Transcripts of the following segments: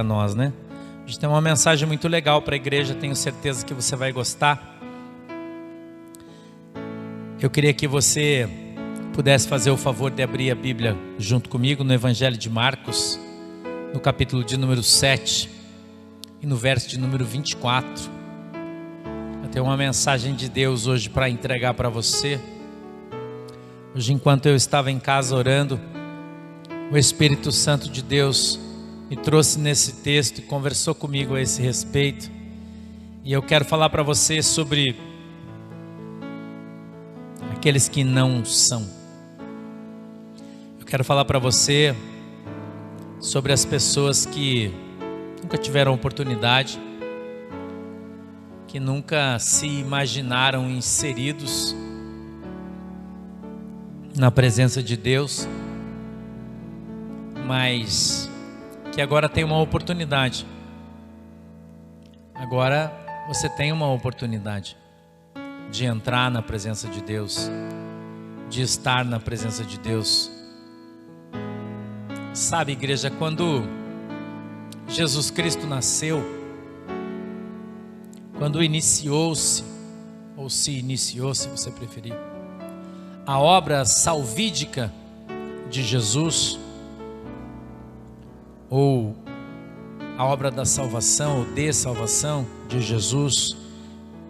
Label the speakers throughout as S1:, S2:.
S1: para nós, né? A gente tem uma mensagem muito legal para a igreja, tenho certeza que você vai gostar. Eu queria que você pudesse fazer o favor de abrir a Bíblia junto comigo no Evangelho de Marcos, no capítulo de número 7 e no verso de número 24. Eu tenho uma mensagem de Deus hoje para entregar para você. Hoje, enquanto eu estava em casa orando, o Espírito Santo de Deus me trouxe nesse texto e conversou comigo a esse respeito. E eu quero falar para você sobre aqueles que não são. Eu quero falar para você sobre as pessoas que nunca tiveram oportunidade, que nunca se imaginaram inseridos na presença de Deus, mas que agora tem uma oportunidade. Agora você tem uma oportunidade de entrar na presença de Deus, de estar na presença de Deus. Sabe, igreja, quando Jesus Cristo nasceu, quando iniciou-se, ou se iniciou, se você preferir, a obra salvídica de Jesus, ou a obra da salvação, ou de salvação de Jesus,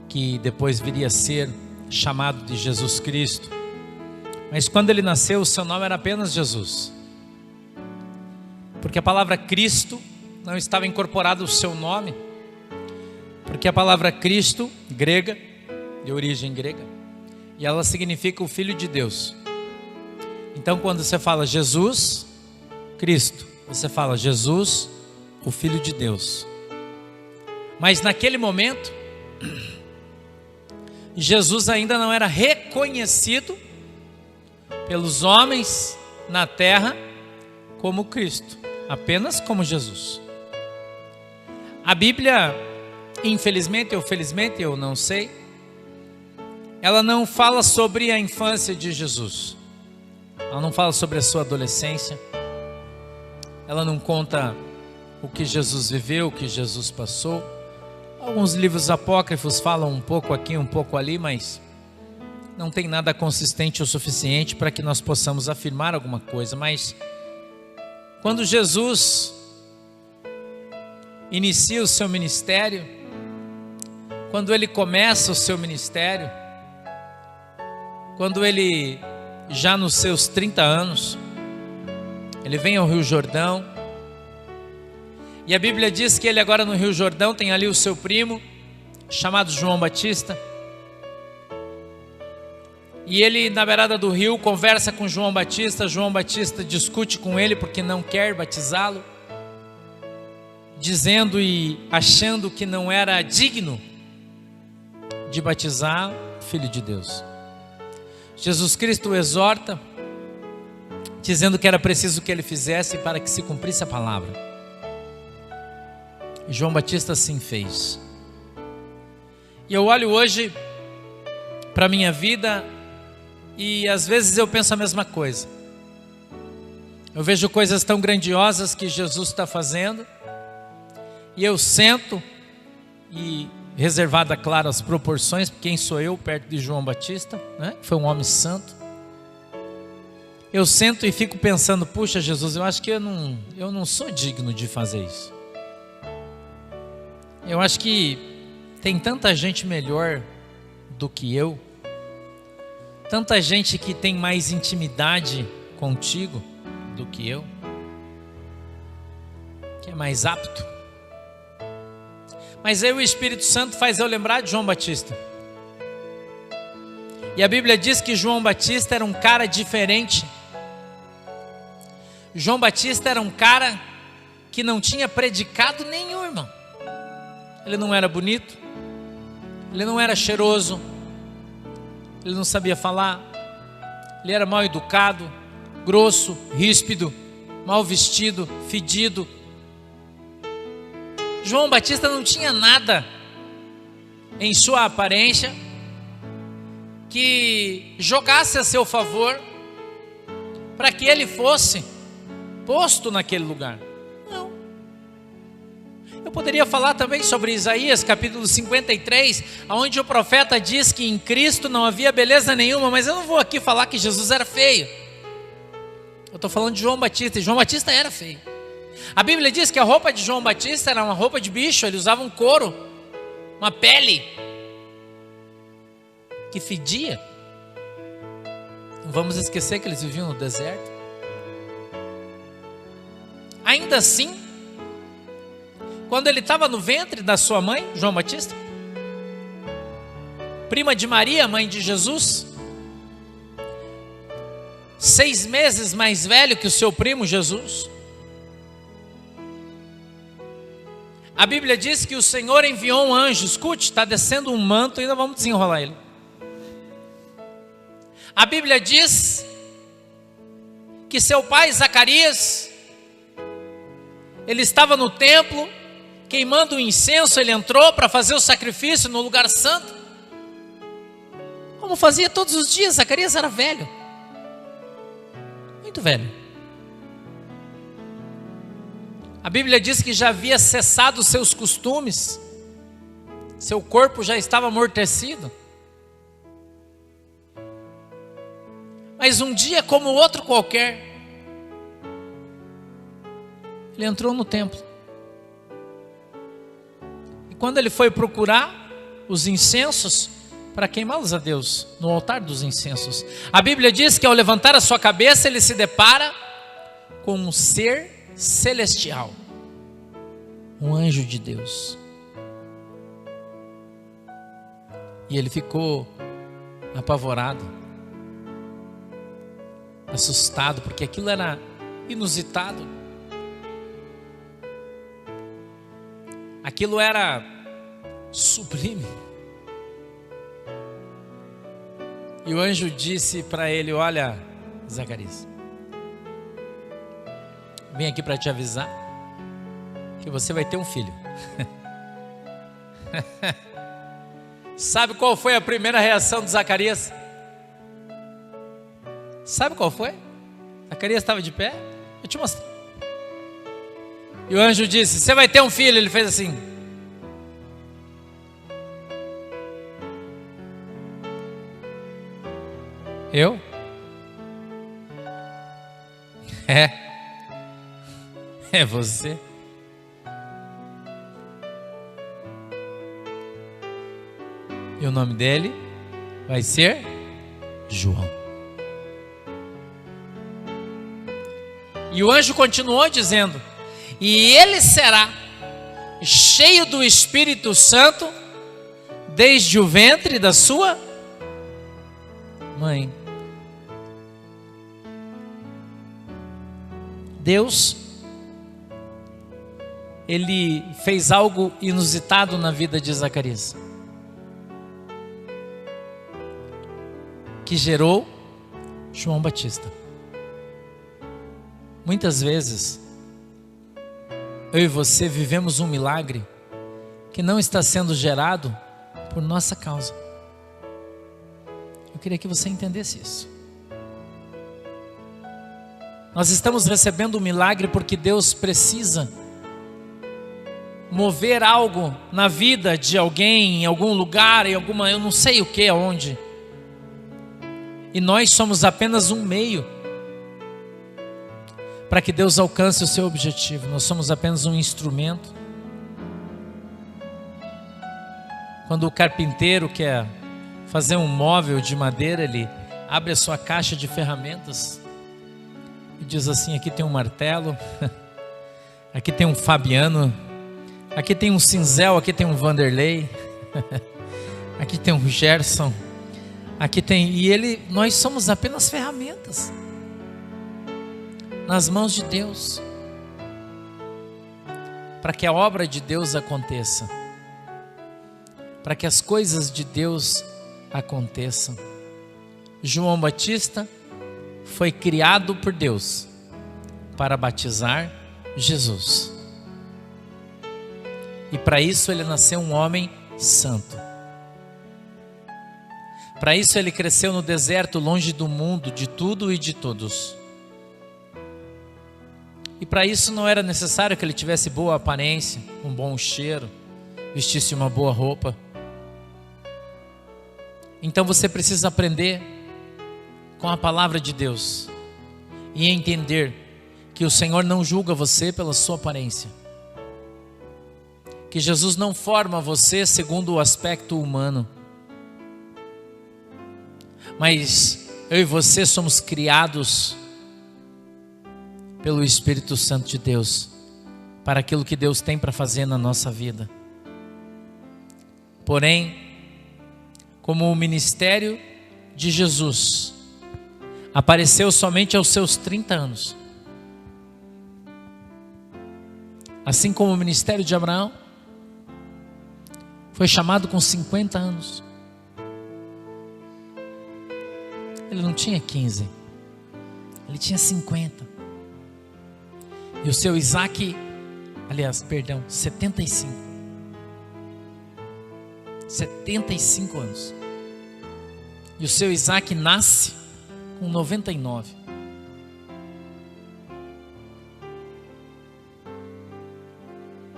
S1: que depois viria a ser chamado de Jesus Cristo. Mas quando ele nasceu, o seu nome era apenas Jesus, porque a palavra Cristo não estava incorporada ao seu nome, porque a palavra Cristo, grega, de origem grega, e ela significa o Filho de Deus. Então quando você fala Jesus Cristo, você fala Jesus, o Filho de Deus. Mas naquele momento, Jesus ainda não era reconhecido pelos homens na terra como Cristo, apenas como Jesus. A Bíblia, infelizmente ou felizmente, eu não sei, ela não fala sobre a infância de Jesus, ela não fala sobre a sua adolescência, ela não conta o que Jesus viveu, o que Jesus passou. Alguns livros apócrifos falam um pouco aqui, um pouco ali, mas não tem nada consistente o suficiente para que nós possamos afirmar alguma coisa. Mas quando Jesus inicia o seu ministério, quando ele começa o seu ministério, quando ele já nos seus 30 anos, ele vem ao Rio Jordão, e a Bíblia diz que ele agora no Rio Jordão tem ali o seu primo, chamado João Batista, e ele na beirada do rio conversa com João Batista discute com ele porque não quer batizá-lo, dizendo e achando que não era digno de batizar o Filho de Deus. Jesus Cristo o exorta, dizendo que era preciso que ele fizesse para que se cumprisse a palavra. E João Batista assim fez. E eu olho hoje para a minha vida e às vezes eu penso a mesma coisa. Eu vejo coisas tão grandiosas que Jesus está fazendo, e eu sento, e reservada, claro, as proporções, quem sou eu perto de João Batista, né? Foi um homem santo. Eu sento e fico pensando, puxa Jesus, eu acho que eu não sou digno de fazer isso. Eu acho que tem tanta gente melhor do que eu, tanta gente que tem mais intimidade contigo do que eu, que é mais apto. Mas aí o Espírito Santo faz eu lembrar de João Batista. E a Bíblia diz que João Batista era um cara diferente. João Batista era um cara que não tinha predicado nenhum, irmão. Ele não era bonito, ele não era cheiroso, ele não sabia falar, ele era mal educado, grosso, ríspido, mal vestido, fedido. João Batista não tinha nada em sua aparência que jogasse a seu favor para que ele fosse posto naquele lugar. Não. Eu poderia falar também sobre Isaías capítulo 53, onde o profeta diz que em Cristo não havia beleza nenhuma, mas eu não vou aqui falar que Jesus era feio. Eu estou falando de João Batista, e João Batista era feio. A Bíblia diz que a roupa de João Batista era uma roupa de bicho, ele usava um couro, uma pele que fedia. Não vamos esquecer que eles viviam no deserto. Ainda assim, quando ele estava no ventre da sua mãe, João Batista, prima de Maria, mãe de Jesus, 6 meses mais velho que o seu primo Jesus, a Bíblia diz que o Senhor enviou um anjo. Escute, está descendo um manto, ainda vamos desenrolar ele. A Bíblia diz que seu pai Zacarias, ele estava no templo, queimando o incenso, ele entrou para fazer o sacrifício no lugar santo, como fazia todos os dias. Zacarias era velho, muito velho. A Bíblia diz que já havia cessado seus costumes, seu corpo já estava amortecido. Mas um dia como outro qualquer, ele entrou no templo. E quando ele foi procurar os incensos para queimá-los a Deus, no altar dos incensos, a Bíblia diz que ao levantar a sua cabeça, ele se depara com um ser celestial, um anjo de Deus. E ele ficou apavorado, assustado, porque aquilo era inusitado, aquilo era sublime. E o anjo disse para ele: olha, Zacarias, vim aqui para te avisar que você vai ter um filho. Sabe qual foi a primeira reação de Zacarias? Sabe qual foi? Zacarias estava de pé, eu te mostrei. E o anjo disse: você vai ter um filho. Ele fez assim. Eu? É você. E o nome dele vai ser João. E o anjo continuou dizendo: e ele será cheio do Espírito Santo desde o ventre da sua mãe. Deus, ele fez algo inusitado na vida de Zacarias, que gerou João Batista. Muitas vezes, eu e você vivemos um milagre que não está sendo gerado por nossa causa. Eu queria que você entendesse isso. Nós estamos recebendo um milagre porque Deus precisa mover algo na vida de alguém, em algum lugar, em alguma, eu não sei o que, aonde. E nós somos apenas um meio para que Deus alcance o seu objetivo. Nós somos apenas um instrumento. Quando o carpinteiro quer fazer um móvel de madeira, ele abre a sua caixa de ferramentas e diz assim: aqui tem um martelo, aqui tem um Fabiano, aqui tem um Cinzel, aqui tem um Vanderlei, aqui tem um Gerson, aqui tem... E nós somos apenas ferramentas nas mãos de Deus, para que a obra de Deus aconteça, para que as coisas de Deus aconteçam. João Batista foi criado por Deus para batizar Jesus, e para isso ele nasceu um homem santo. Para isso ele cresceu no deserto, longe do mundo, de tudo e de todos. E para isso não era necessário que ele tivesse boa aparência, um bom cheiro, vestisse uma boa roupa. Então você precisa aprender com a palavra de Deus e entender que o Senhor não julga você pela sua aparência, que Jesus não forma você segundo o aspecto humano, mas eu e você somos criados pelo Espírito Santo de Deus para aquilo que Deus tem para fazer na nossa vida. Porém, como o ministério de Jesus apareceu somente aos seus 30 anos, assim como o ministério de Abraão foi chamado com 50 anos. Ele não tinha 15, ele tinha 50. E o seu Isaac, 75. 75 anos. E o seu Isaac nasce com 99.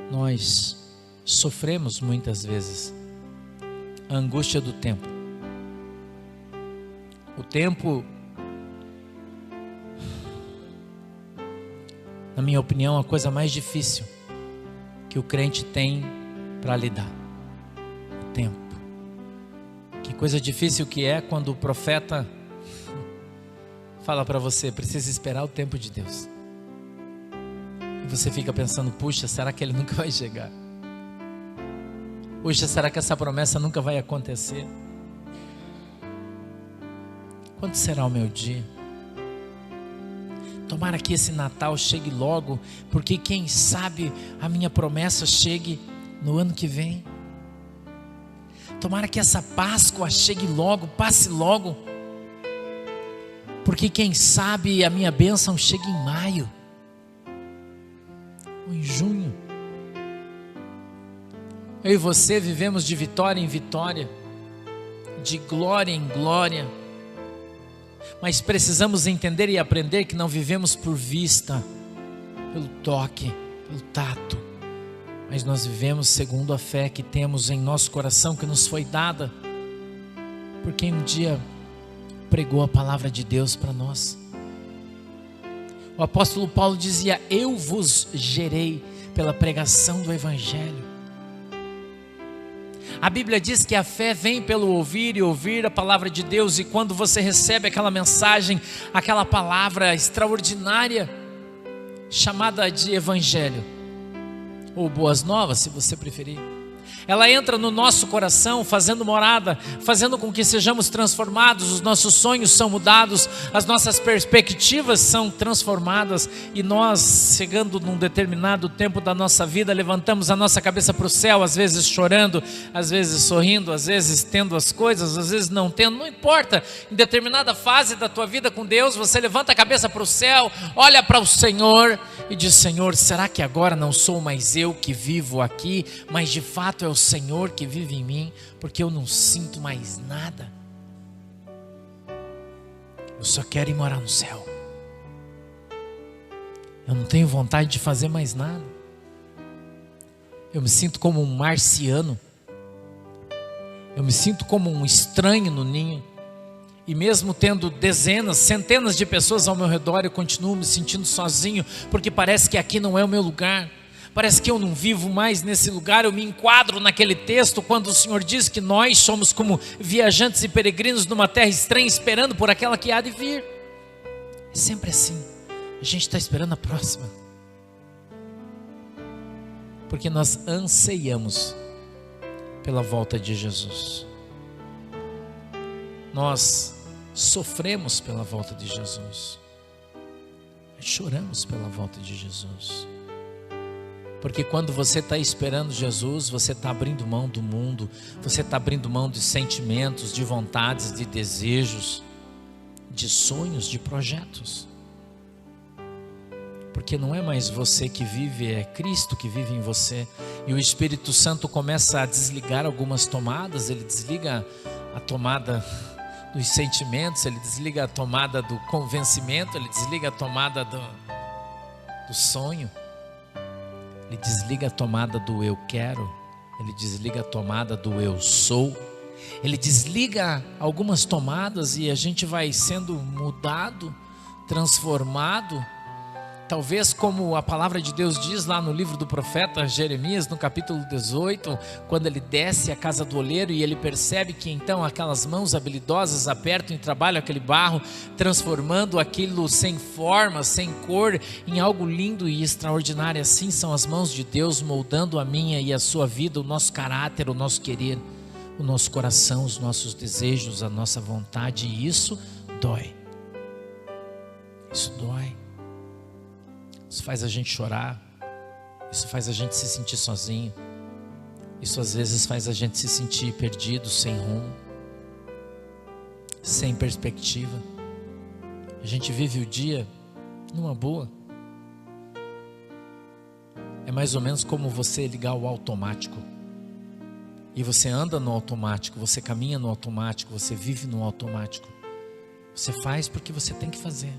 S1: Nós sofremos muitas vezes a angústia do tempo. O tempo, na minha opinião, é a coisa mais difícil que o crente tem para lidar. O tempo. Que coisa difícil que é quando o profeta fala para você, precisa esperar o tempo de Deus. E você fica pensando, puxa, será que ele nunca vai chegar? Puxa, será que essa promessa nunca vai acontecer? Quando será o meu dia? Tomara que esse Natal chegue logo, porque quem sabe a minha promessa chegue no ano que vem. Tomara que essa Páscoa chegue logo, passe logo, porque quem sabe a minha bênção chegue em maio ou em junho. Eu e você vivemos de vitória em vitória, de glória em glória, mas precisamos entender e aprender que não vivemos por vista, pelo toque, pelo tato, mas nós vivemos segundo a fé que temos em nosso coração, que nos foi dada por quem um dia pregou a palavra de Deus para nós. O apóstolo Paulo dizia, eu vos gerei pela pregação do Evangelho. A Bíblia diz que a fé vem pelo ouvir e ouvir a palavra de Deus, e quando você recebe aquela mensagem, aquela palavra extraordinária, chamada de Evangelho, ou Boas Novas, se você preferir, ela entra no nosso coração, fazendo morada, fazendo com que sejamos transformados, os nossos sonhos são mudados, as nossas perspectivas são transformadas, e nós, chegando num determinado tempo da nossa vida, levantamos a nossa cabeça para o céu, às vezes chorando, às vezes sorrindo, às vezes tendo as coisas, às vezes não tendo, não importa. Em determinada fase da tua vida com Deus, você levanta a cabeça para o céu, olha para o Senhor e diz, Senhor, será que agora não sou mais eu que vivo aqui, mas de fato é o Senhor que vive em mim, porque eu não sinto mais nada, eu só quero ir morar no céu, eu não tenho vontade de fazer mais nada, eu me sinto como um marciano, eu me sinto como um estranho no ninho, e mesmo tendo dezenas, centenas de pessoas ao meu redor, eu continuo me sentindo sozinho, porque parece que aqui não é o meu lugar, parece que eu não vivo mais nesse lugar. Eu me enquadro naquele texto quando o Senhor diz que nós somos como viajantes e peregrinos numa terra estranha, esperando por aquela que há de vir. É sempre assim, a gente está esperando a próxima, porque nós anseiamos pela volta de Jesus, nós sofremos pela volta de Jesus, choramos pela volta de Jesus. Porque quando você está esperando Jesus, você está abrindo mão do mundo, você está abrindo mão de sentimentos, de vontades, de desejos, de sonhos, de projetos. Porque não é mais você que vive, é Cristo que vive em você. E o Espírito Santo começa a desligar algumas tomadas, ele desliga a tomada dos sentimentos, ele desliga a tomada do convencimento, ele desliga a tomada do o sonho. Ele desliga a tomada do eu quero, ele desliga a tomada do eu sou, ele desliga algumas tomadas e a gente vai sendo mudado, transformado. Talvez como a palavra de Deus diz lá no livro do profeta Jeremias, no capítulo 18, quando ele desce à casa do oleiro e ele percebe que então aquelas mãos habilidosas apertam e trabalham aquele barro, transformando aquilo sem forma, sem cor, em algo lindo e extraordinário. Assim são as mãos de Deus moldando a minha e a sua vida, o nosso caráter, o nosso querer, o nosso coração, os nossos desejos, a nossa vontade, e isso dói. Isso dói. Isso faz a gente chorar, isso faz a gente se sentir sozinho, isso às vezes faz a gente se sentir perdido, sem rumo, sem perspectiva. A gente vive o dia numa boa. É mais ou menos como você ligar o automático. E você anda no automático, você caminha no automático, você vive no automático. Você faz porque você tem que fazer.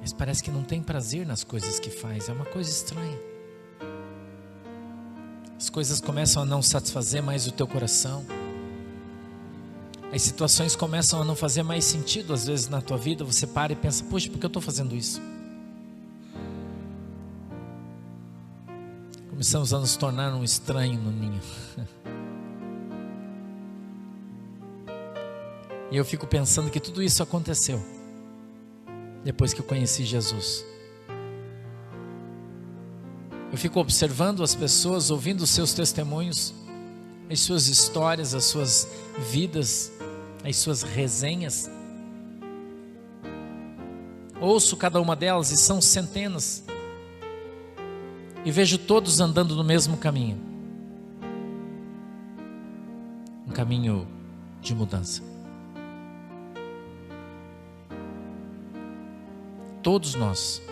S1: Mas parece que não tem prazer nas coisas que faz, é uma coisa estranha. As coisas começam a não satisfazer mais o teu coração. As situações começam a não fazer mais sentido às vezes na tua vida. Você para e pensa, poxa, por que eu estou fazendo isso? Começamos a nos tornar um estranho no ninho. E eu fico pensando que tudo isso aconteceu depois que eu conheci Jesus. Eu fico observando as pessoas, ouvindo os seus testemunhos, as suas histórias, as suas vidas, as suas resenhas. Ouço cada uma delas e são centenas. E vejo todos andando no mesmo caminho. Um caminho de mudança. Todos nós,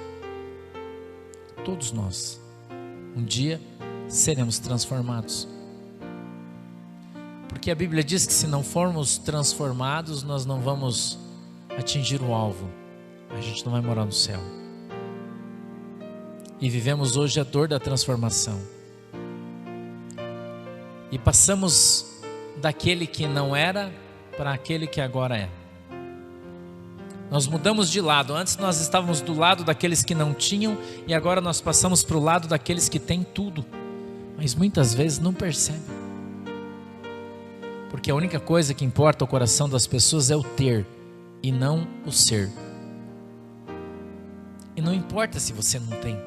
S1: um dia seremos transformados. Porque a Bíblia diz que se não formos transformados, nós não vamos atingir o alvo. A gente não vai morar no céu. E vivemos hoje a dor da transformação. E passamos daquele que não era para aquele que agora é. Nós mudamos de lado. Antes nós estávamos do lado daqueles que não tinham e agora nós passamos para o lado daqueles que têm tudo. Mas muitas vezes não percebem. Porque a única coisa que importa ao coração das pessoas é o ter e não o ser. E não importa se você não tem,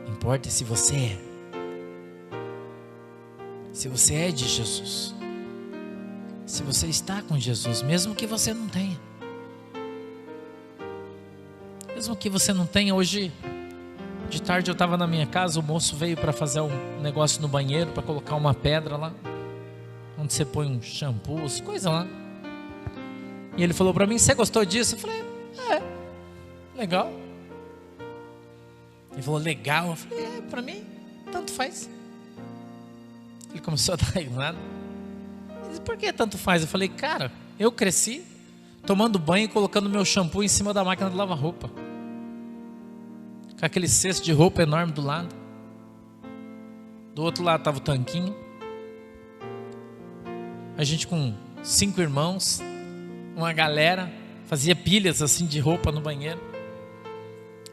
S1: importa se você é. Se você é de Jesus. Se você está com Jesus, mesmo que você não tenha. Mesmo que você não tenha. Hoje de tarde eu estava na minha casa, o moço veio para fazer um negócio no banheiro, para colocar uma pedra lá, onde você põe um shampoo, as coisas lá. E ele falou para mim, você gostou disso? Eu falei, legal. Ele falou, legal? Eu falei, para mim, tanto faz. Ele começou a dar risada. Ele disse, por que tanto faz? Eu falei, cara, eu cresci tomando banho e colocando meu shampoo em cima da máquina de lavar roupa. Com aquele cesto de roupa enorme do lado. Do outro lado estava o tanquinho. A gente com 5 irmãos, uma galera, fazia pilhas assim de roupa no banheiro.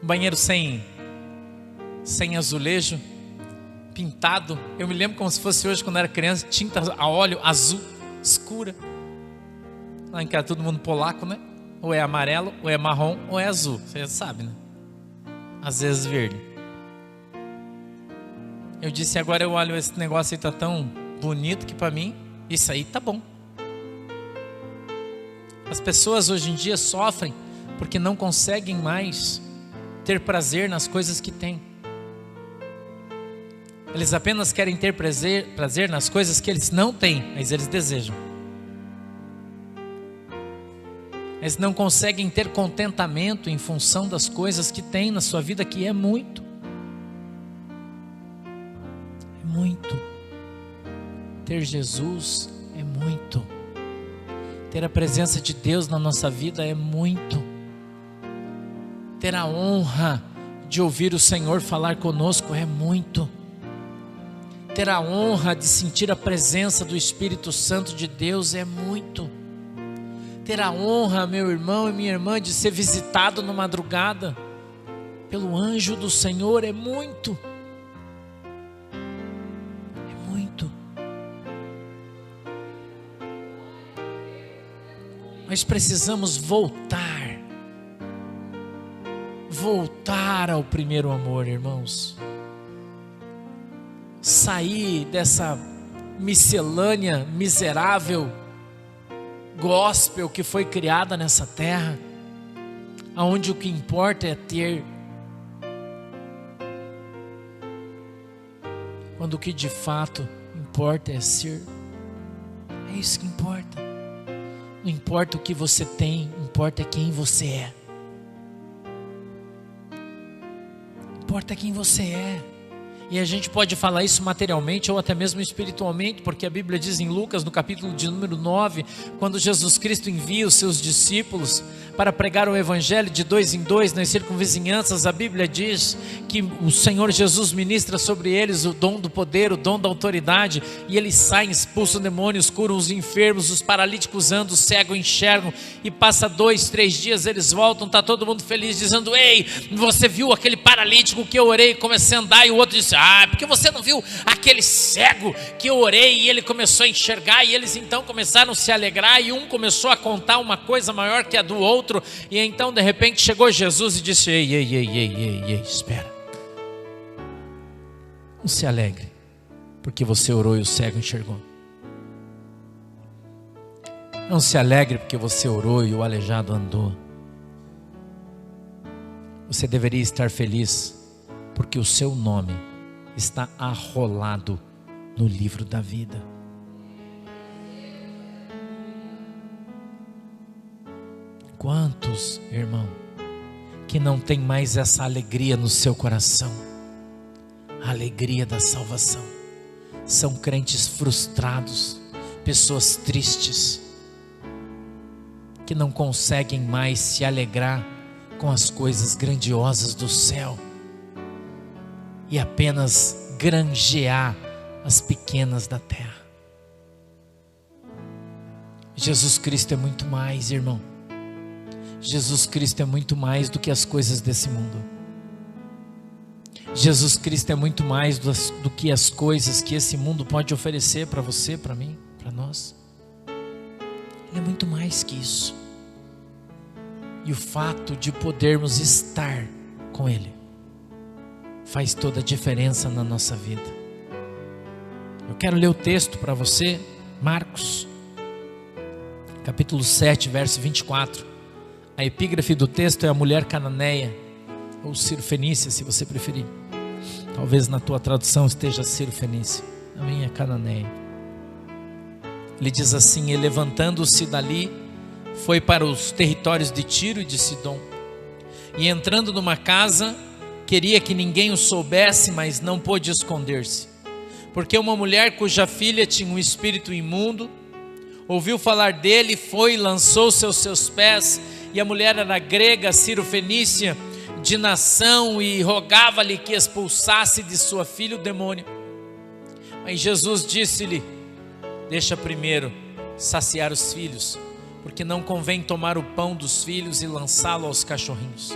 S1: Um banheiro sem azulejo, pintado. Eu me lembro como se fosse hoje quando eu era criança, tinta a óleo azul, escura. Lá em casa todo mundo polaco, né? Ou é amarelo, ou é marrom, ou é azul. Você já sabe, né? Às vezes verde. Eu disse, agora eu olho esse negócio aí, tá tão bonito que para mim, isso aí tá bom. As pessoas hoje em dia sofrem porque não conseguem mais ter prazer nas coisas que têm. Eles apenas querem ter prazer nas coisas que eles não têm, mas eles desejam. Eles não conseguem ter contentamento em função das coisas que têm na sua vida, que é muito. É muito. Ter Jesus é muito. Ter a presença de Deus na nossa vida é muito. Ter a honra de ouvir o Senhor falar conosco é muito. Ter a honra de sentir a presença do Espírito Santo de Deus é muito. Ter a honra, meu irmão e minha irmã, de ser visitado na madrugada pelo anjo do Senhor é muito. É muito. Nós precisamos voltar ao primeiro amor, irmãos. Sair dessa miscelânea miserável gospel que foi criada nessa terra, aonde o que importa é ter, quando o que de fato importa é ser. É isso que importa. Não importa o que você tem, importa quem você é. Importa quem você é. E a gente pode falar isso materialmente ou até mesmo espiritualmente, porque a Bíblia diz em Lucas, no capítulo de número 9, quando Jesus Cristo envia os seus discípulos para pregar o Evangelho de 2 em 2 nas circunvizinhanças, a Bíblia diz que o Senhor Jesus ministra sobre eles o dom do poder, o dom da autoridade, e eles saem, expulsam demônios, curam os enfermos, os paralíticos andam, os cegos enxergam, e passa 2, 3 dias, eles voltam, está todo mundo feliz, dizendo: ei, você viu aquele paralítico que eu orei e comecei a andar? E o outro disse: ah, porque você não viu aquele cego que eu orei e ele começou a enxergar? E eles então começaram a se alegrar, e um começou a contar uma coisa maior que a do outro. E então de repente chegou Jesus e disse: ei, espera, não se alegre, porque você orou e o cego enxergou. Não se alegre porque você orou e o aleijado andou. Você deveria estar feliz porque o seu nome está arrolado no livro da vida. Quantos, irmão, que não tem mais essa alegria no seu coração? A alegria da salvação. São crentes frustrados, pessoas tristes, que não conseguem mais se alegrar com as coisas grandiosas do céu e apenas granjear as pequenas da terra. Jesus Cristo é muito mais, irmão. Jesus Cristo é muito mais do que as coisas desse mundo. Jesus Cristo é muito mais do que as coisas que esse mundo pode oferecer para você, para mim, para nós. Ele é muito mais que isso. E o fato de podermos estar com Ele faz toda a diferença na nossa vida. Eu quero ler o texto para você, Marcos, capítulo 7, verso 24. A epígrafe do texto é a mulher cananeia, ou Ciro-fenícia, se você preferir. Talvez na tua tradução esteja Ciro-fenícia, a minha é cananeia. Ele diz assim: e levantando-se dali, foi para os territórios de Tiro e de Sidom, e entrando numa casa, queria que ninguém o soubesse, mas não pôde esconder-se, porque uma mulher cuja filha tinha um espírito imundo, ouviu falar dele, foi e lançou-se aos seus pés. E a mulher era grega, Ciro-fenícia, de nação, e rogava-lhe que expulsasse de sua filha o demônio. Mas Jesus disse-lhe: deixa primeiro saciar os filhos, porque não convém tomar o pão dos filhos e lançá-lo aos cachorrinhos.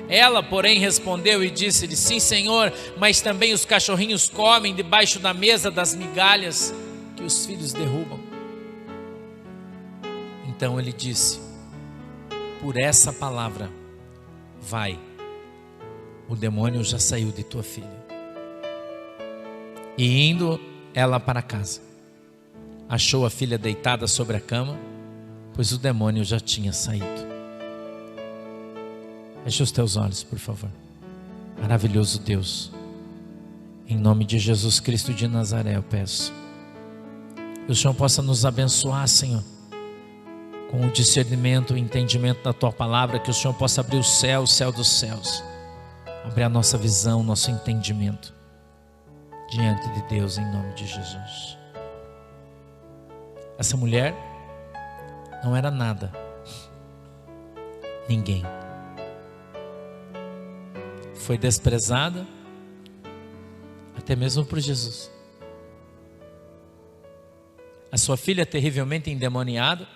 S1: Ela, porém, respondeu e disse-lhe: sim, Senhor, mas também os cachorrinhos comem debaixo da mesa das migalhas que os filhos derrubam. Então ele disse: por essa palavra, vai, o demônio já saiu de tua filha. E indo ela para casa, achou a filha deitada sobre a cama, pois o demônio já tinha saído. Feche os teus olhos, por favor. Maravilhoso Deus, em nome de Jesus Cristo de Nazaré eu peço que o Senhor possa nos abençoar, Senhor, com o discernimento, o entendimento da tua palavra, que o Senhor possa abrir o céu dos céus, abrir a nossa visão, nosso entendimento diante de Deus, em nome de Jesus. Essa mulher não era nada, ninguém, foi desprezada, até mesmo por Jesus. A sua filha terrivelmente endemoniada,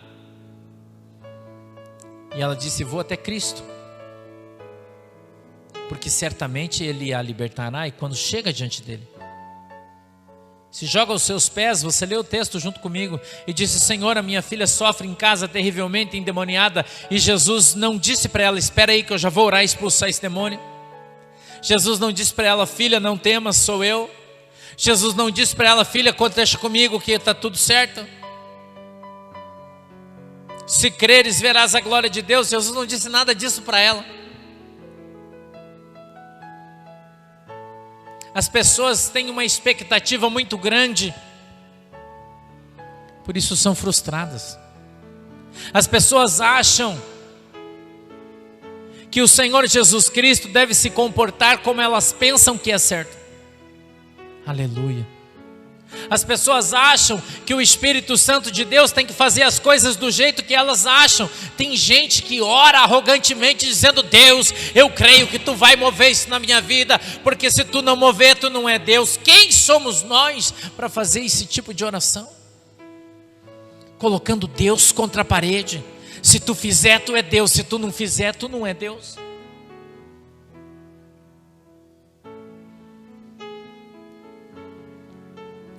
S1: e ela disse: vou até Cristo, porque certamente Ele a libertará. E quando chega diante dele, se joga aos seus pés. Você lê o texto junto comigo, e disse: Senhor, a minha filha sofre em casa terrivelmente endemoniada. E Jesus não disse para ela: espera aí que eu já vou orar e expulsar esse demônio. Jesus não disse para ela: filha, não temas, sou eu. Jesus não disse para ela: filha, deixa comigo que está tudo certo. Se creres, verás a glória de Deus. Jesus não disse nada disso para ela. As pessoas têm uma expectativa muito grande, por isso são frustradas. As pessoas acham que o Senhor Jesus Cristo deve se comportar como elas pensam que é certo. Aleluia. As pessoas acham que o Espírito Santo de Deus tem que fazer as coisas do jeito que elas acham. Tem gente que ora arrogantemente dizendo: Deus, eu creio que tu vai mover isso na minha vida, porque se tu não mover, tu não é Deus. Quem somos nós para fazer esse tipo de oração? Colocando Deus contra a parede. Se tu fizer, tu é Deus. Se tu não fizer, tu não é Deus.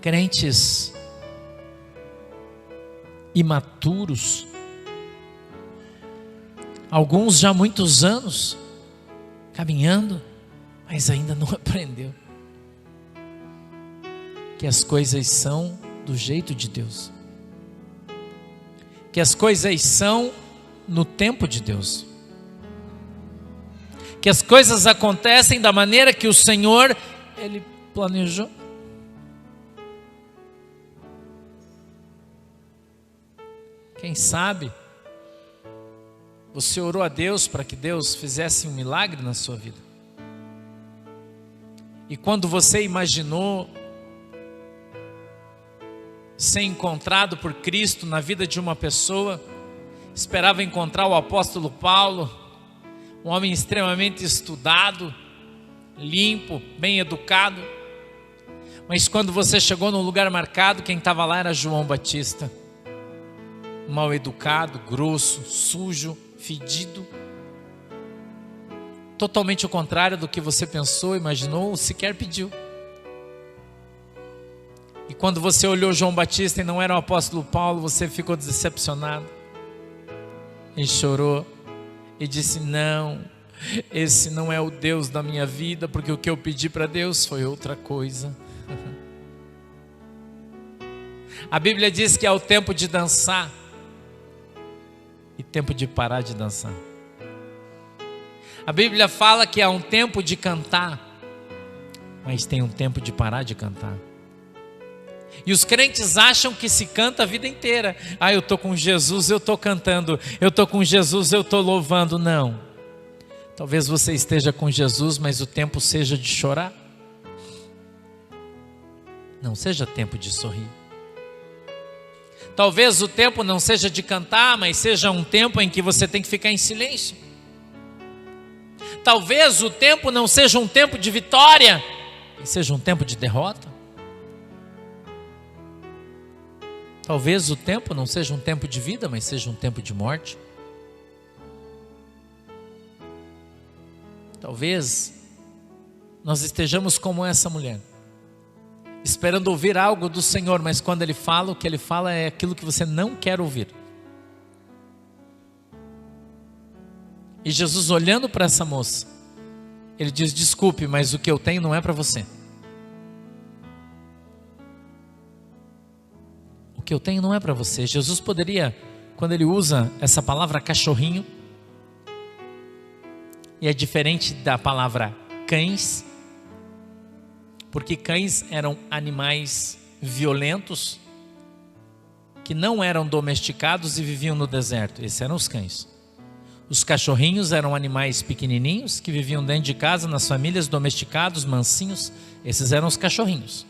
S1: Crentes imaturos, alguns já há muitos anos caminhando, mas ainda não aprendeu que as coisas são do jeito de Deus, que as coisas são no tempo de Deus, que as coisas acontecem da maneira que o Senhor Ele planejou. Quem sabe você orou a Deus para que Deus fizesse um milagre na sua vida, e quando você imaginou ser encontrado por Cristo na vida de uma pessoa, esperava encontrar o apóstolo Paulo, um homem extremamente estudado, limpo, bem educado, mas quando você chegou num lugar marcado, quem estava lá era João Batista, mal educado, grosso, sujo, fedido, totalmente o contrário do que você pensou, imaginou ou sequer pediu. E quando você olhou João Batista e não era o apóstolo Paulo, você ficou decepcionado e chorou e disse: não, esse não é o Deus da minha vida, porque o que eu pedi para Deus foi outra coisa. A Bíblia diz que é o tempo de dançar e tempo de parar de dançar. A Bíblia fala que há um tempo de cantar, mas tem um tempo de parar de cantar. E os crentes acham que se canta a vida inteira. Ah, eu estou com Jesus, eu estou cantando. Eu estou com Jesus, eu estou louvando. Não. Talvez você esteja com Jesus, mas o tempo seja de chorar. Não seja tempo de sorrir. Talvez o tempo não seja de cantar, mas seja um tempo em que você tem que ficar em silêncio. Talvez o tempo não seja um tempo de vitória, mas seja um tempo de derrota. Talvez o tempo não seja um tempo de vida, mas seja um tempo de morte. Talvez nós estejamos como essa mulher, esperando ouvir algo do Senhor, mas quando Ele fala, o que Ele fala é aquilo que você não quer ouvir. E Jesus, olhando para essa moça, Ele diz: desculpe, mas o que eu tenho não é para você. O que eu tenho não é para você. Jesus poderia, quando Ele usa essa palavra cachorrinho, e é diferente da palavra cães, porque cães eram animais violentos, que não eram domesticados e viviam no deserto. Esses eram os cães. Os cachorrinhos eram animais pequenininhos, que viviam dentro de casa, nas famílias, domesticados, mansinhos. Esses eram os cachorrinhos.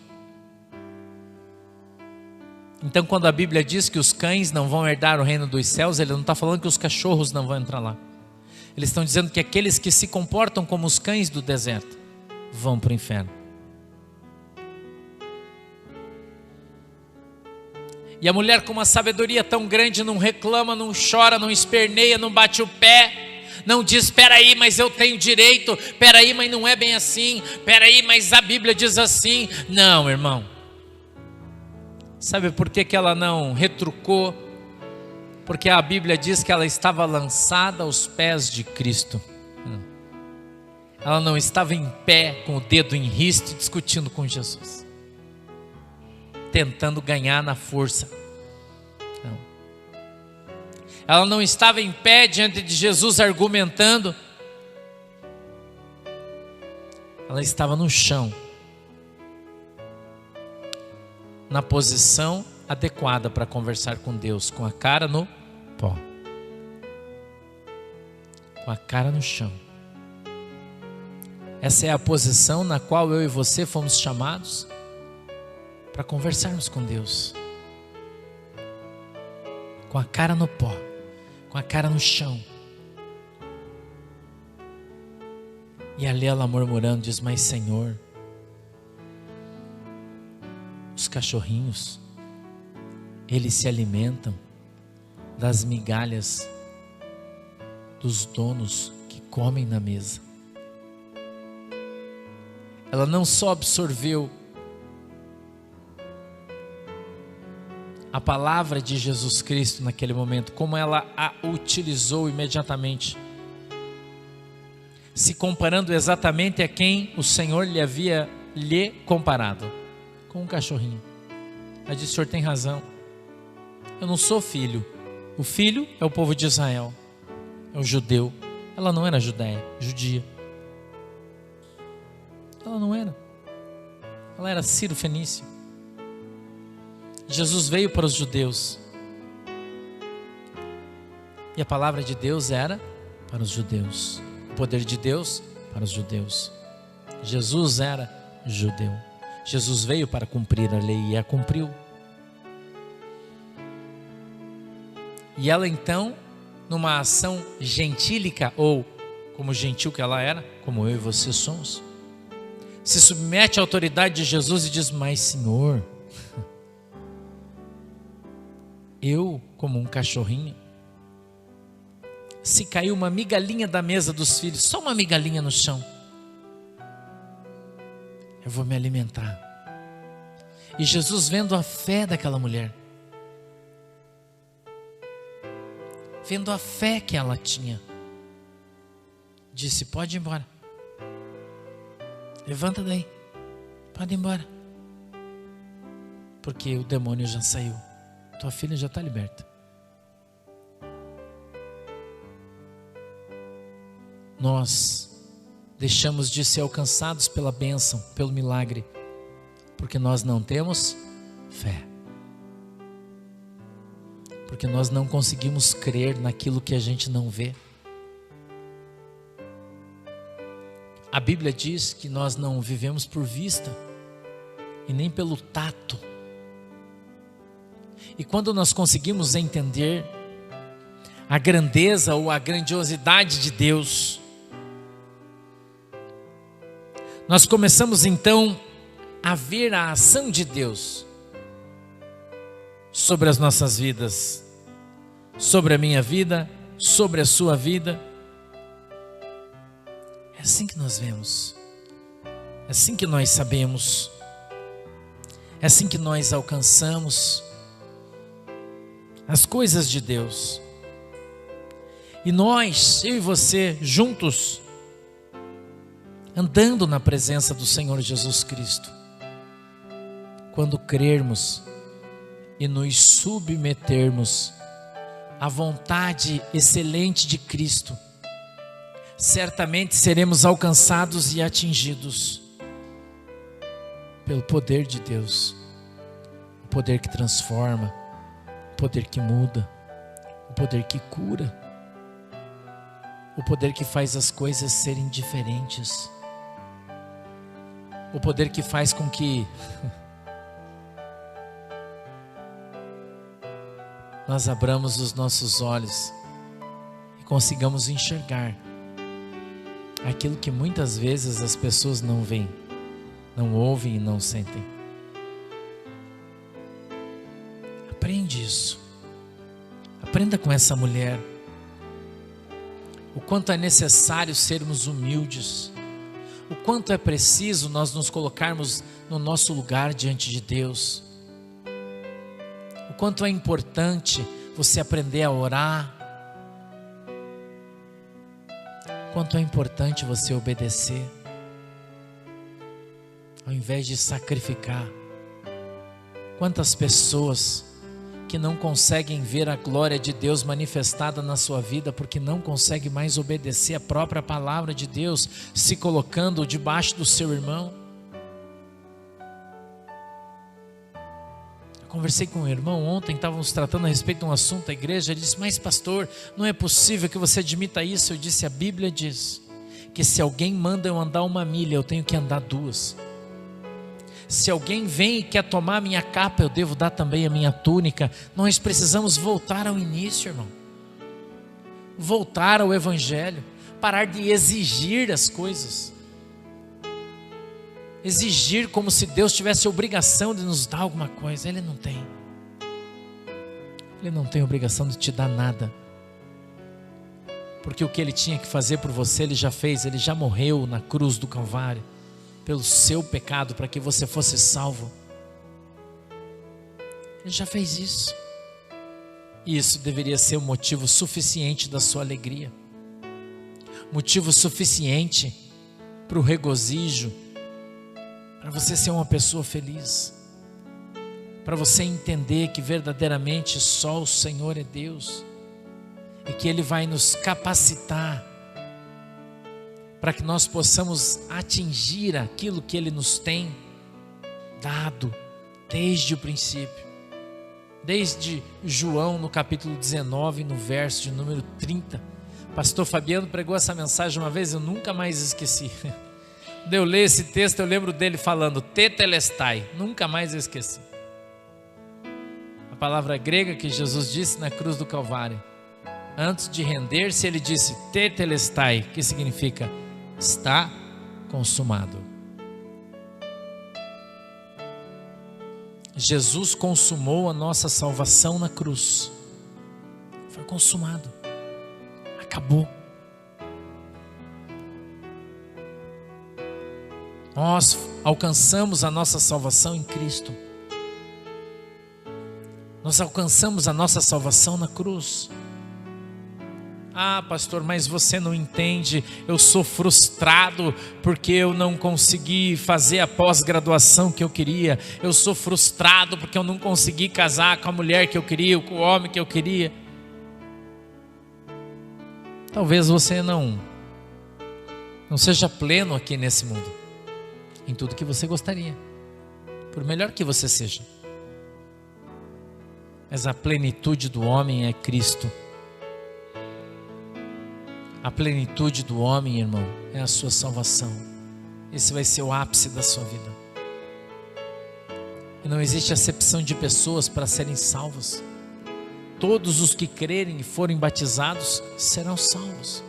S1: Então, quando a Bíblia diz que os cães não vão herdar o reino dos céus, Ele não está falando que os cachorros não vão entrar lá. Eles estão dizendo que aqueles que se comportam como os cães do deserto vão para o inferno. E a mulher com uma sabedoria tão grande não reclama, não chora, não esperneia, não bate o pé, não diz, espera aí, mas eu tenho direito, espera aí, mas não é bem assim, espera aí, mas a Bíblia diz assim. Não, irmão. Sabe por que ela não retrucou? Porque a Bíblia diz que ela estava lançada aos pés de Cristo. Ela não estava em pé, com o dedo em riste, discutindo com Jesus, tentando ganhar na força. Não. Ela não estava em pé diante de Jesus argumentando. Ela estava no chão, na posição adequada para conversar com Deus, com a cara no pó, com a cara no chão. Essa é a posição na qual eu e você fomos chamados para conversarmos com Deus, com a cara no pó, com a cara no chão. E ali ela murmurando diz, mas Senhor, os cachorrinhos, eles se alimentam das migalhas dos donos que comem na mesa. Ela não só absorveu a palavra de Jesus Cristo naquele momento, como ela a utilizou imediatamente, se comparando exatamente a quem o Senhor lhe havia comparado, com um cachorrinho. Ela disse, o Senhor tem razão, eu não sou filho. O filho é o povo de Israel, é o judeu. Ela não era judia. Ela não era. Ela era Ciro Fenício. Jesus veio para os judeus. E a palavra de Deus era para os judeus. O poder de Deus para os judeus. Jesus era judeu. Jesus veio para cumprir a lei e a cumpriu. E ela então, numa ação gentílica, ou como gentil que ela era, como eu e você somos, se submete à autoridade de Jesus e diz, mas Senhor, eu como um cachorrinho, se caiu uma migalhinha da mesa dos filhos, só uma migalhinha no chão, eu vou me alimentar. E Jesus, vendo a fé daquela mulher, vendo a fé que ela tinha, disse, pode ir embora, levanta daí, pode ir embora, porque o demônio já saiu, tua filha já está liberta. Nós deixamos de ser alcançados pela bênção, pelo milagre, porque nós não temos fé, porque nós não conseguimos crer naquilo que a gente não vê. A Bíblia diz que nós não vivemos por vista e nem pelo tato. E quando nós conseguimos entender a grandeza ou a grandiosidade de Deus, nós começamos então a ver a ação de Deus sobre as nossas vidas, sobre a minha vida, sobre a sua vida. É assim que nós vemos, é assim que nós sabemos, é assim que nós alcançamos as coisas de Deus. E nós, eu e você, juntos, andando na presença do Senhor Jesus Cristo, quando crermos e nos submetermos à vontade excelente de Cristo, certamente seremos alcançados e atingidos pelo poder de Deus, o poder que transforma, o poder que muda, o poder que cura, o poder que faz as coisas serem diferentes, o poder que faz com que nós abramos os nossos olhos e consigamos enxergar aquilo que muitas vezes as pessoas não veem, não ouvem e não sentem. Aprende isso. Aprenda com essa mulher o quanto é necessário sermos humildes, o quanto é preciso nós nos colocarmos no nosso lugar diante de Deus, o quanto é importante você aprender a orar, o quanto é importante você obedecer, ao invés de sacrificar. Quantas pessoas que não conseguem ver a glória de Deus manifestada na sua vida porque não conseguem mais obedecer a própria palavra de Deus, se colocando debaixo do seu irmão. Eu conversei com um irmão ontem, estávamos tratando a respeito de um assunto da igreja. Ele disse: mas pastor, não é possível que você admita isso. Eu disse: a Bíblia diz que se alguém manda eu andar 1 milha, eu tenho que andar 2. Se alguém vem e quer tomar a minha capa, eu devo dar também a minha túnica. Nós precisamos voltar ao início, irmão. Voltar ao Evangelho. Parar de exigir as coisas. Exigir como se Deus tivesse a obrigação de nos dar alguma coisa. Ele não tem. Ele não tem obrigação de te dar nada. Porque o que Ele tinha que fazer por você, Ele já fez. Ele já morreu na cruz do Calvário pelo seu pecado, para que você fosse salvo. Ele já fez isso. E isso deveria ser o motivo suficiente da sua alegria, motivo suficiente para o regozijo, para você ser uma pessoa feliz, para você entender que verdadeiramente só o Senhor é Deus, e que Ele vai nos capacitar para que nós possamos atingir aquilo que Ele nos tem dado desde o princípio. Desde João no capítulo 19, no verso de número 30. Pastor Fabiano pregou essa mensagem uma vez, eu nunca mais esqueci. Quando eu leio esse texto, eu lembro dele falando tetelestai, nunca mais eu esqueci. A palavra grega que Jesus disse na cruz do Calvário. Antes de render-se, Ele disse tetelestai, que significa está consumado. Jesus consumou a nossa salvação na cruz. Foi consumado. Acabou. Nós alcançamos a nossa salvação em Cristo. Nós alcançamos a nossa salvação na cruz. Ah, pastor, mas você não entende, eu sou frustrado porque eu não consegui fazer a pós-graduação que eu queria. Eu sou frustrado porque eu não consegui casar com a mulher que eu queria, com o homem que eu queria. Talvez você não seja pleno aqui nesse mundo, em tudo que você gostaria, por melhor que você seja. Mas a plenitude do homem é Cristo. A plenitude do homem, irmão, é a sua salvação. Esse vai ser o ápice da sua vida. E não existe acepção de pessoas para serem salvas. Todos os que crerem e forem batizados serão salvos.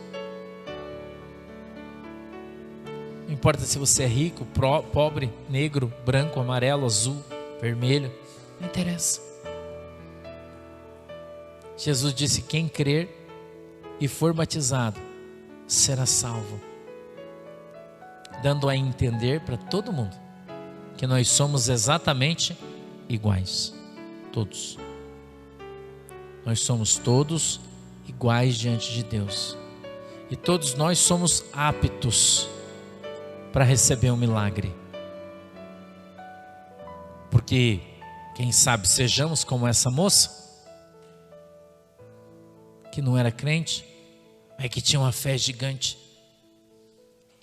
S1: Não importa se você é rico, pobre, negro, branco, amarelo, azul, vermelho, não interessa. Jesus disse: quem crer e for batizado será salvo, dando a entender para todo mundo que nós somos exatamente iguais, todos. Nós somos todos iguais diante de Deus, e todos nós somos aptos para receber um milagre, porque quem sabe sejamos como essa moça que não era crente, mas que tinha uma fé gigante.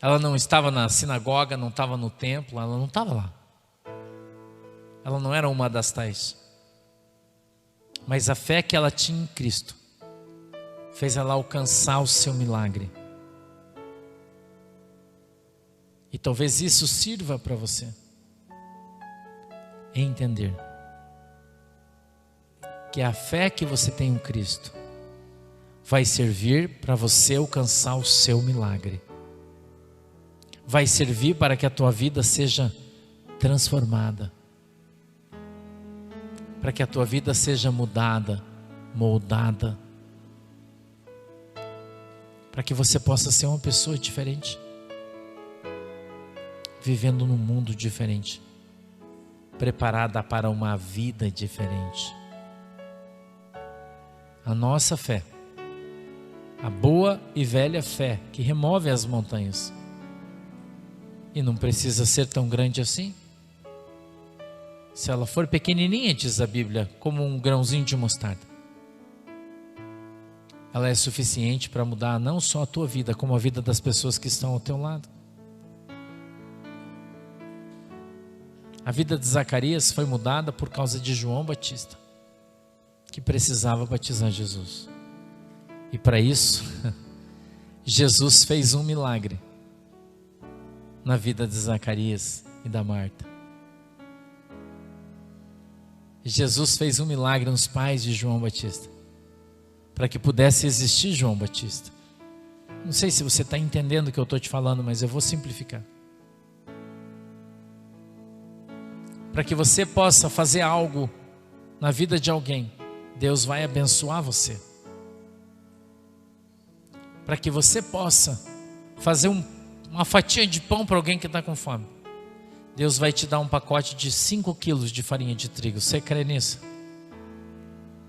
S1: Ela não estava na sinagoga, não estava no templo, ela não estava lá. Ela não era uma das tais. Mas a fé que ela tinha em Cristo fez ela alcançar o seu milagre. E talvez isso sirva para você entender que a fé que você tem em Cristo vai servir para você alcançar o seu milagre. vai servir para que a tua vida seja transformada, para que a tua vida seja mudada, moldada, para que você possa ser uma pessoa diferente, vivendo num mundo diferente, preparada para uma vida diferente. A nossa fé, a boa e velha fé que remove as montanhas, e não precisa ser tão grande assim. Se ela for pequenininha, diz a Bíblia, como um grãozinho de mostarda, ela é suficiente para mudar não só a tua vida, como a vida das pessoas que estão ao teu lado. A vida de Zacarias foi mudada por causa de João Batista, que precisava batizar Jesus. E para isso, Jesus fez um milagre na vida de Zacarias e da Marta. Jesus fez um milagre nos pais de João Batista, para que pudesse existir João Batista. Não sei se você está entendendo o que eu estou te falando, mas eu vou simplificar. Para que você possa fazer algo na vida de alguém, Deus vai abençoar você. Para que você possa fazer uma fatia de pão para alguém que está com fome, Deus vai te dar um pacote de 5 quilos de farinha de trigo. Você crê nisso?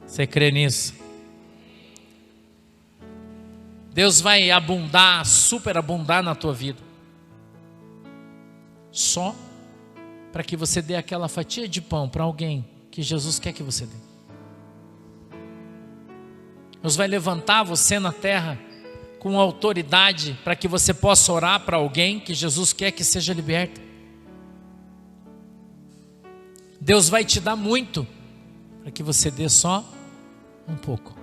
S1: Você crê nisso? Deus vai abundar, superabundar na tua vida, só para que você dê aquela fatia de pão para alguém que Jesus quer que você dê. Deus vai levantar você na terra com autoridade para que você possa orar para alguém que Jesus quer que seja liberto. Deus vai te dar muito para que você dê só um pouco.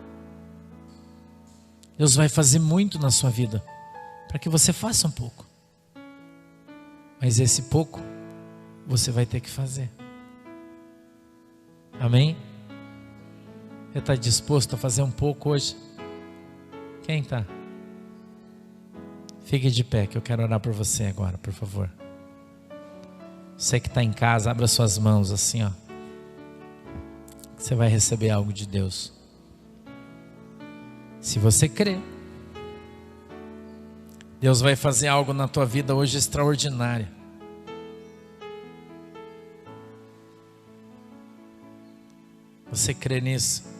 S1: Deus vai fazer muito na sua vida para que você faça um pouco. Mas esse pouco você vai ter que fazer. Amém? Você está disposto a fazer um pouco hoje? Quem está? Fique de pé que eu quero orar por você agora, por favor. Você que está em casa, abra suas mãos assim, ó. Você vai receber algo de Deus. Se você crer, Deus vai fazer algo na tua vida hoje extraordinário. Você crê nisso?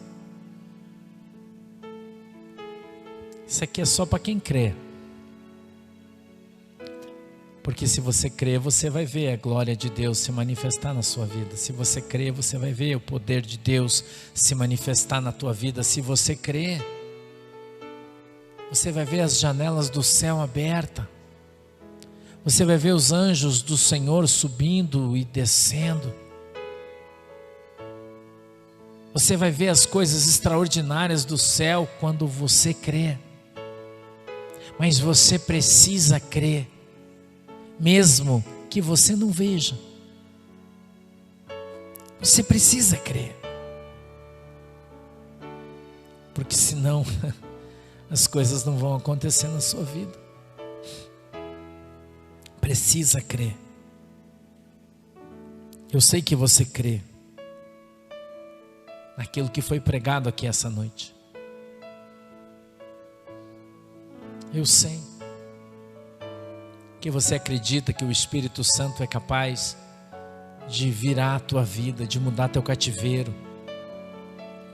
S1: Isso aqui é só para quem crê. Porque se você crer, você vai ver a glória de Deus se manifestar na sua vida. Se você crer, você vai ver o poder de Deus se manifestar na tua vida. Se você crer, você vai ver as janelas do céu abertas. Você vai ver os anjos do Senhor subindo e descendo. Você vai ver as coisas extraordinárias do céu quando você crê. Mas você precisa crer, mesmo que você não veja. Você precisa crer, porque senão as coisas não vão acontecer na sua vida. Precisa crer. Eu sei que você crê naquilo que foi pregado aqui essa noite. Eu sei que você acredita que o Espírito Santo é capaz de virar a tua vida, de mudar teu cativeiro,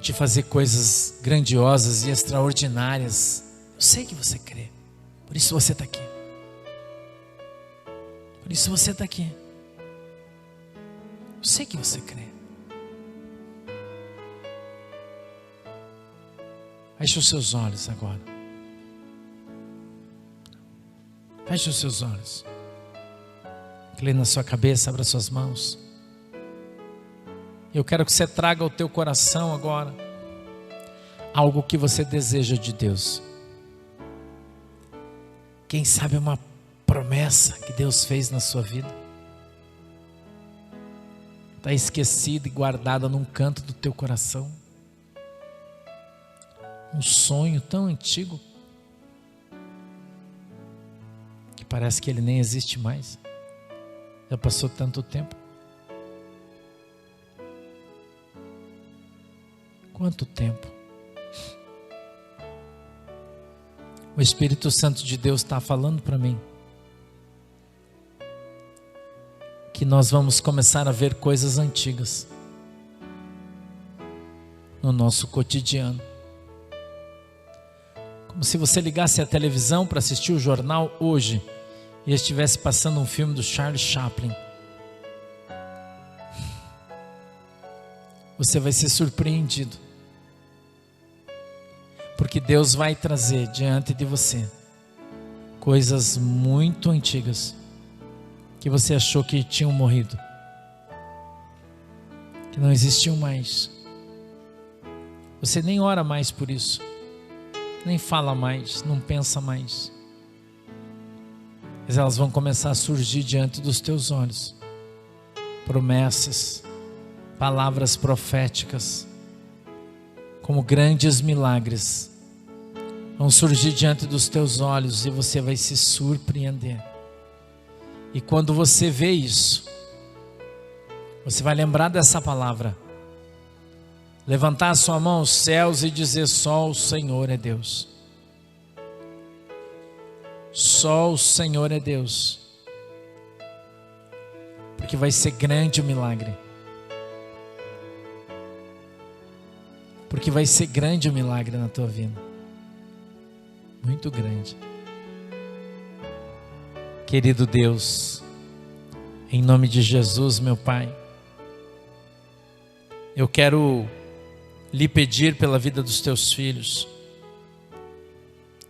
S1: de fazer coisas grandiosas e extraordinárias. Eu sei que você crê, por isso você está aqui. Por isso você está aqui. Eu sei que você crê. Feche os seus olhos agora. Feche os seus olhos. Inclina a sua cabeça, abra suas mãos. Eu quero que você traga ao teu coração agora algo que você deseja de Deus. Quem sabe uma promessa que Deus fez na sua vida. Está esquecida e guardada num canto do teu coração. Um sonho tão antigo. que parece que ele nem existe mais. Já passou tanto tempo. Quanto tempo? O Espírito Santo de Deus está falando para mim que nós vamos começar a ver coisas antigas no nosso cotidiano. Como se você ligasse a televisão para assistir o jornal hoje e estivesse passando um filme do Charles Chaplin. Você vai ser surpreendido, porque Deus vai trazer diante de você coisas muito antigas que você achou que tinham morrido, que não existiam mais. Você nem ora mais por isso, nem fala mais, não pensa mais. Mas elas vão começar a surgir diante dos teus olhos. Promessas, palavras proféticas, como grandes milagres, vão surgir diante dos teus olhos e você vai se surpreender. E quando você vê isso, você vai lembrar dessa palavra. Levantar a sua mão aos céus e dizer: só o Senhor é Deus. Só o Senhor é Deus. Porque vai ser grande o milagre. Porque vai ser grande o milagre na tua vida. Muito grande. Querido Deus, em nome de Jesus, meu Pai, eu quero lhe pedir pela vida dos teus filhos,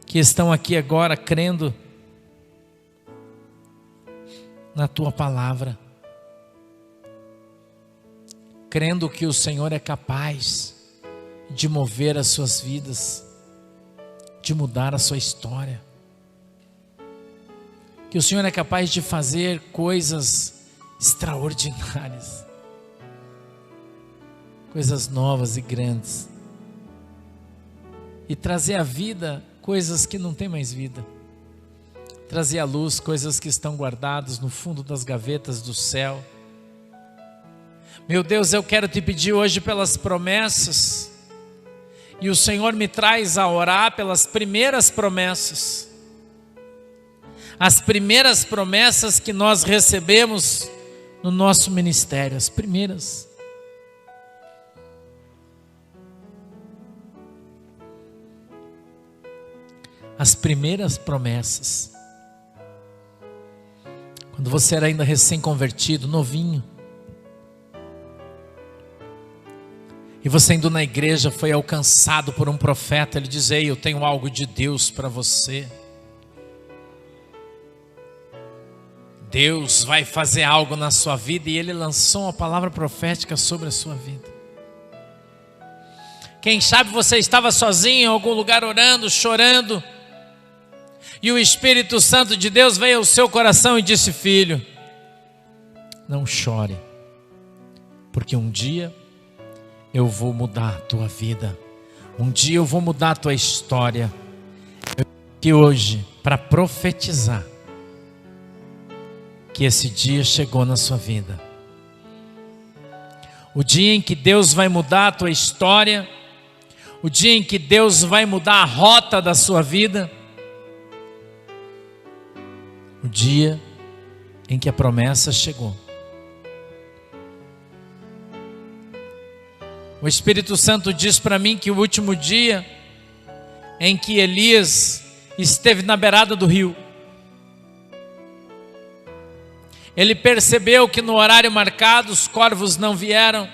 S1: que estão aqui agora crendo na tua palavra, crendo que o Senhor é capaz de mover as suas vidas, de mudar a sua história, que o Senhor é capaz de fazer coisas extraordinárias, coisas novas e grandes, e trazer à vida coisas que não têm mais vida, trazer à luz coisas que estão guardadas no fundo das gavetas do céu. Meu Deus, eu quero te pedir hoje pelas promessas, e o Senhor me traz a orar pelas primeiras promessas, as primeiras promessas que nós recebemos no nosso ministério, as primeiras. As primeiras promessas. Quando você era ainda recém-convertido, novinho, e você indo na igreja foi alcançado por um profeta, ele diz: ei, eu tenho algo de Deus para você. Deus vai fazer algo na sua vida, e ele lançou uma palavra profética sobre a sua vida. Quem sabe você estava sozinho em algum lugar orando, chorando, e o Espírito Santo de Deus veio ao seu coração e disse: filho, não chore, porque um dia eu vou mudar a tua vida, um dia eu vou mudar a tua história. Eu estou aqui hoje para profetizar que esse dia chegou na sua vida, o dia em que Deus vai mudar a tua história, o dia em que Deus vai mudar a rota da sua vida, o dia em que a promessa chegou. O Espírito Santo diz para mim que o último dia em que Elias esteve na beirada do rio, ele percebeu que no horário marcado os corvos não vieram,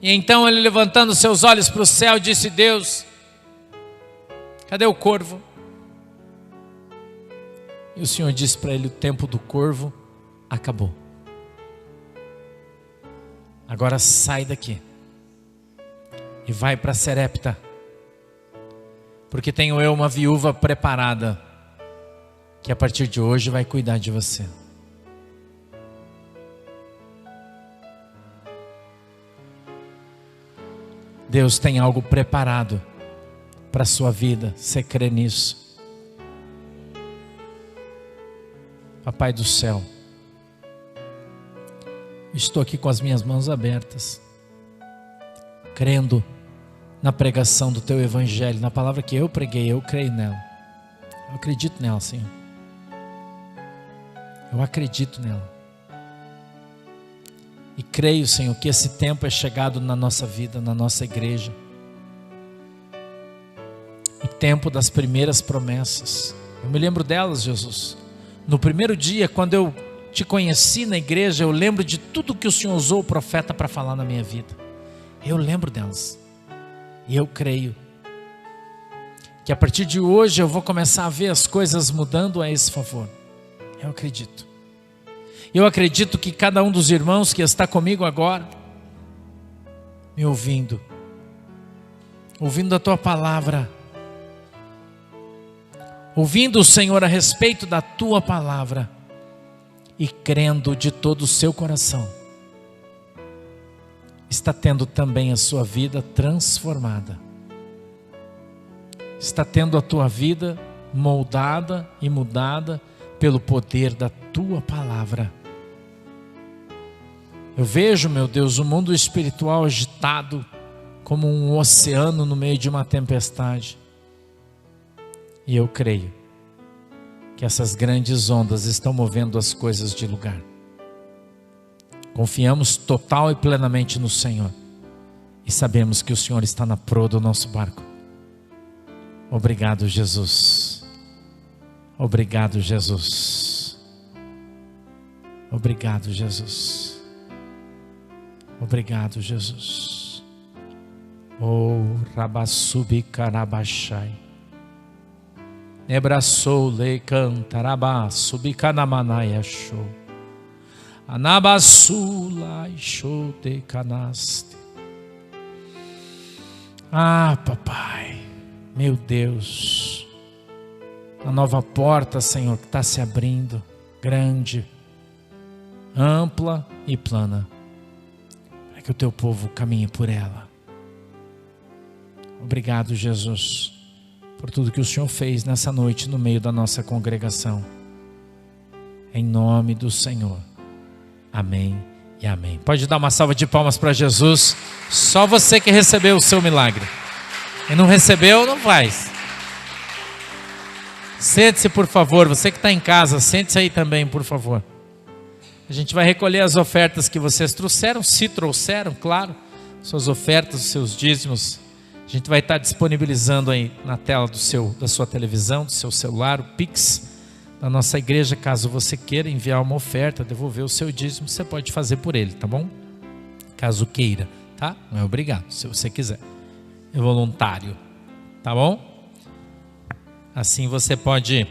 S1: e então ele, levantando seus olhos para o céu, disse: Deus, cadê o corvo? E o Senhor disse para ele: o tempo do corvo acabou. Agora sai daqui e vai para Serepta, porque tenho eu uma viúva preparada, que a partir de hoje vai cuidar de você. Deus tem algo preparado para a sua vida, você crê nisso? Papai do céu, estou aqui com as minhas mãos abertas, crendo na pregação do Teu Evangelho, na palavra que eu preguei, eu creio nela. Eu acredito nela, Senhor. Eu acredito nela. E creio, Senhor, que esse tempo é chegado na nossa vida, na nossa igreja. O tempo das primeiras promessas. Eu me lembro delas, Jesus. No primeiro dia, quando eu Te conheci na igreja, eu lembro de tudo que o Senhor usou o profeta para falar na minha vida. Eu lembro delas. E eu creio que a partir de hoje eu vou começar a ver as coisas mudando a esse favor. Eu acredito. Eu acredito que cada um dos irmãos que está comigo agora, me ouvindo a Tua palavra, ouvindo, Senhor, a respeito da Tua palavra e crendo de todo o seu coração, está tendo também a sua vida transformada, está tendo a tua vida moldada e mudada pelo poder da Tua palavra. Eu vejo, meu Deus, o mundo espiritual agitado como um oceano no meio de uma tempestade. E eu creio que essas grandes ondas estão movendo as coisas de lugar. Confiamos total e plenamente no Senhor. E sabemos que o Senhor está na proa do nosso barco. Obrigado, Jesus. Obrigado, Jesus. Obrigado, Jesus. Obrigado, Jesus. Oh, Rabassubi Karabashai. Nebraçou le cantarabá, subicanamanaya show. Anabassula show de canaste. Ah, papai, meu Deus, a nova porta, Senhor, que está se abrindo, grande, ampla e plana, para que o Teu povo caminhe por ela. Obrigado, Jesus, por tudo que o Senhor fez nessa noite no meio da nossa congregação. Em nome do Senhor. Amém e amém. Pode dar uma salva de palmas para Jesus. Só você que recebeu o seu milagre. E não recebeu, não faz. Sente-se, por favor. Você que está em casa, sente-se aí também, por favor. A gente vai recolher as ofertas que vocês trouxeram, se trouxeram, claro, suas ofertas, os seus dízimos. A gente vai estar disponibilizando aí na tela da sua televisão, do seu celular, o Pix da nossa igreja. Caso você queira enviar uma oferta, devolver o seu dízimo, você pode fazer por ele, tá bom? Caso queira, tá? Não é obrigado, se você quiser. É voluntário, tá bom? Assim você pode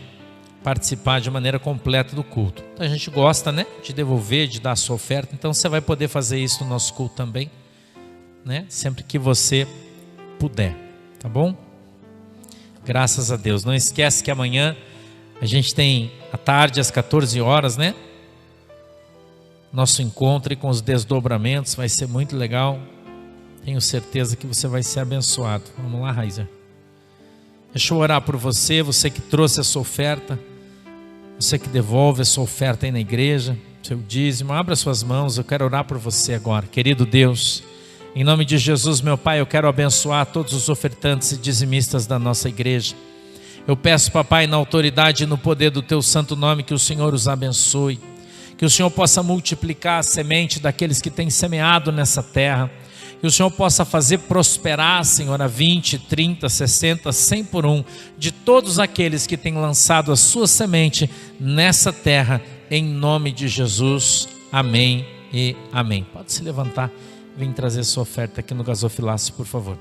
S1: participar de maneira completa do culto. Então a gente gosta, né, de devolver, de dar a sua oferta. Então você vai poder fazer isso no nosso culto também, né? Sempre que você puder, tá bom? Graças a Deus. Não esquece que amanhã a gente tem à tarde às 14 horas, né? Nosso encontro com os desdobramentos vai ser muito legal. Tenho certeza que você vai ser abençoado. Vamos lá, Raiza. Deixa eu orar por você, você que trouxe a sua oferta, você que devolve a sua oferta aí na igreja, seu dízimo. Abra suas mãos, eu quero orar por você agora. Querido Deus, em nome de Jesus, meu Pai, eu quero abençoar todos os ofertantes e dizimistas da nossa igreja. Eu peço, papai, na autoridade e no poder do Teu santo nome, que o Senhor os abençoe, que o Senhor possa multiplicar a semente daqueles que têm semeado nessa terra, que o Senhor possa fazer prosperar, Senhor, a 20, 30, 60, 100 por um, de todos aqueles que têm lançado a sua semente nessa terra, em nome de Jesus, amém e amém. Pode se levantar, vem trazer sua oferta aqui no gasofilácio, por favor.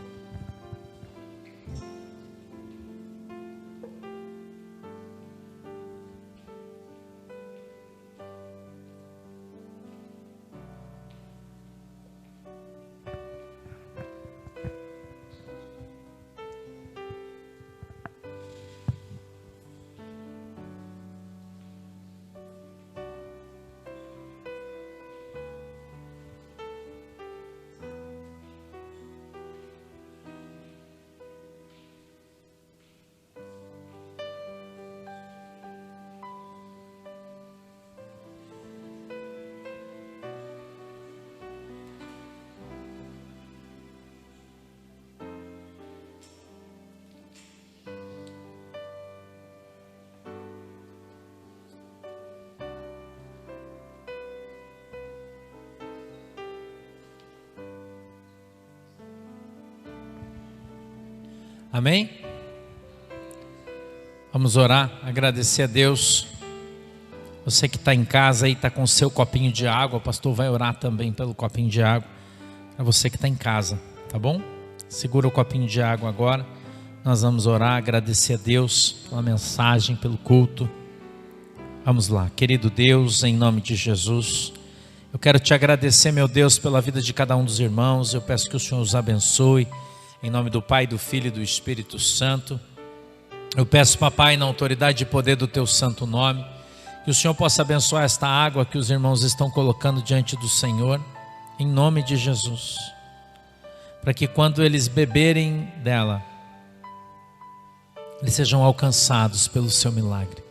S1: Amém? Vamos orar, agradecer a Deus. Você que está em casa aí, está com o seu copinho de água, o pastor vai orar também pelo copinho de água. Para você que está em casa, tá bom? Segura o copinho de água agora. Nós vamos orar, agradecer a Deus pela mensagem, pelo culto. Vamos lá, querido Deus, em nome de Jesus, eu quero te agradecer, meu Deus, pela vida de cada um dos irmãos. Eu peço que o Senhor os abençoe, em nome do Pai, do Filho e do Espírito Santo. Eu peço, papai, na autoridade e poder do teu santo nome, que o Senhor possa abençoar esta água que os irmãos estão colocando diante do Senhor, em nome de Jesus, para que quando eles beberem dela, eles sejam alcançados pelo seu milagre.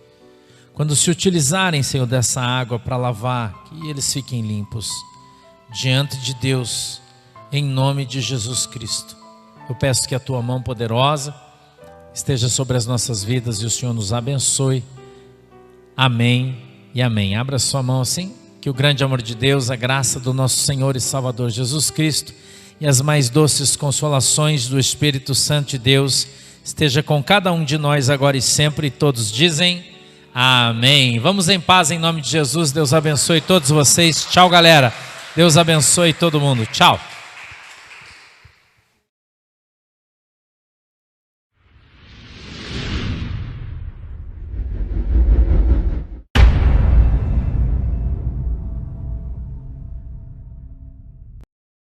S1: Quando se utilizarem, Senhor, dessa água para lavar, que eles fiquem limpos diante de Deus, em nome de Jesus Cristo. Eu peço que a tua mão poderosa esteja sobre as nossas vidas e o Senhor nos abençoe. Amém e amém. Abra sua mão assim, que o grande amor de Deus, a graça do nosso Senhor e Salvador Jesus Cristo e as mais doces consolações do Espírito Santo de Deus esteja com cada um de nós agora e sempre. E todos dizem amém. Vamos em paz em nome de Jesus. Deus abençoe todos vocês. Tchau, galera. Deus abençoe todo mundo. Tchau.